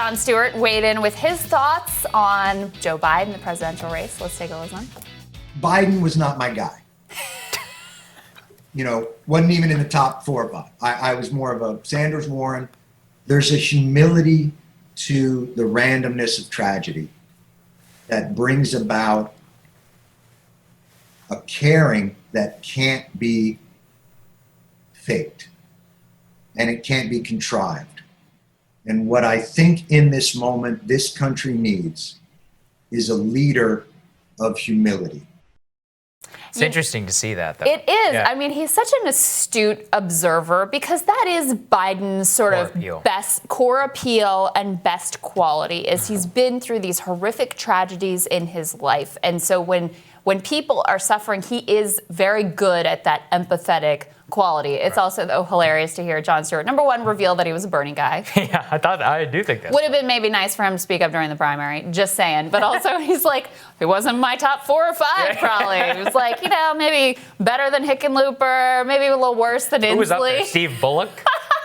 Jon Stewart weighed in with his thoughts on Joe Biden, the presidential race. Let's take a listen. Biden was not my guy. Wasn't even in the top 4 or 5. I was more of a Sanders Warren. There's a humility to the randomness of tragedy that brings about a caring that can't be faked and it can't be contrived. And what I think in this moment this country needs is a leader of humility. It's interesting to see that, though. It is. Yeah. I mean, he's such an astute observer because that is Biden's sort of best core appeal and best quality is he's been through these horrific tragedies in his life. And so when people are suffering, he is very good at that empathetic quality. It's also, though, hilarious to hear Jon Stewart, number one, reveal that he was a Bernie guy. Yeah, I do think that. Would have been maybe nice for him to speak up during the primary, just saying. But also, he's like, it wasn't my top 4 or 5, probably. He was like, maybe better than Hickenlooper, maybe a little worse than Inslee. Who was up there? Steve Bullock?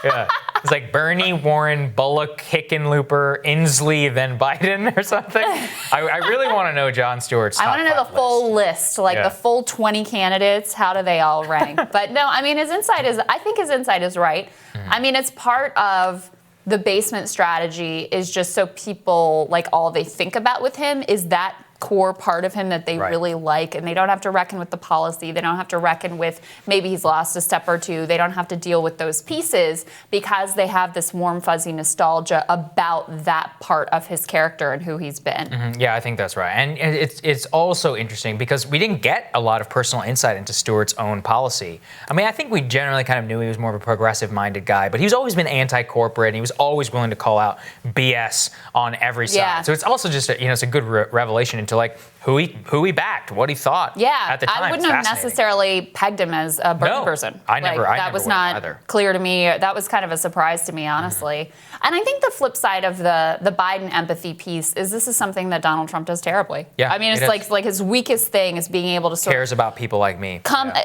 Yeah. It's like Bernie, Warren, Bullock, Hickenlooper, Inslee, then Biden or something. I really want to know Jon Stewart's top 5 I want to know the full list, the full 20 candidates. How do they all rank? But no, I mean, I think his insight is right. I mean, it's part of the basement strategy is just so people, all they think about with him is that core part of him that they really like, and they don't have to reckon with the policy. They don't have to reckon with maybe he's lost a step or two. They don't have to deal with those pieces because they have this warm, fuzzy nostalgia about that part of his character and who he's been. Mm-hmm. Yeah, I think that's right. And it's also interesting because we didn't get a lot of personal insight into Stewart's own policy. I mean, I think we generally kind of knew he was more of a progressive-minded guy, but he's always been anti-corporate, and he was always willing to call out BS on every side. Yeah. So it's also just it's a good revelation into who he backed, what he thought at the time. I wouldn't have necessarily pegged him as a Bernie person. That was not clear to me. That was kind of a surprise to me, honestly. And I think the flip side of the Biden empathy piece is this is something that Donald Trump does terribly. Yeah, I mean, it's like his weakest thing is being able to cares about people like me.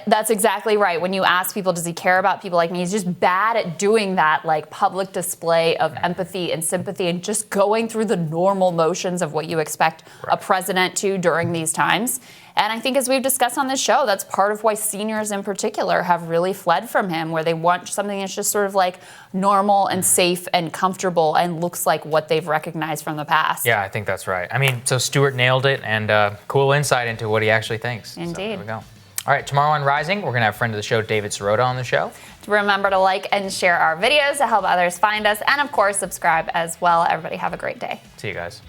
That's exactly right. When you ask people, does he care about people like me? He's just bad at doing that, public display of empathy and sympathy and just going through the normal motions of what you expect a president to during these times. And I think as we've discussed on this show, that's part of why seniors in particular have really fled from him, where they want something that's just sort of normal and safe and comfortable and looks like what they've recognized from the past. Yeah, I think that's right. I mean, so Stewart nailed it, and cool insight into what he actually thinks. Indeed. So there we go. All right, tomorrow on Rising, we're going to have friend of the show, David Sirota, on the show. Remember to like and share our videos to help others find us, and of course, subscribe as well. Everybody have a great day. See you guys.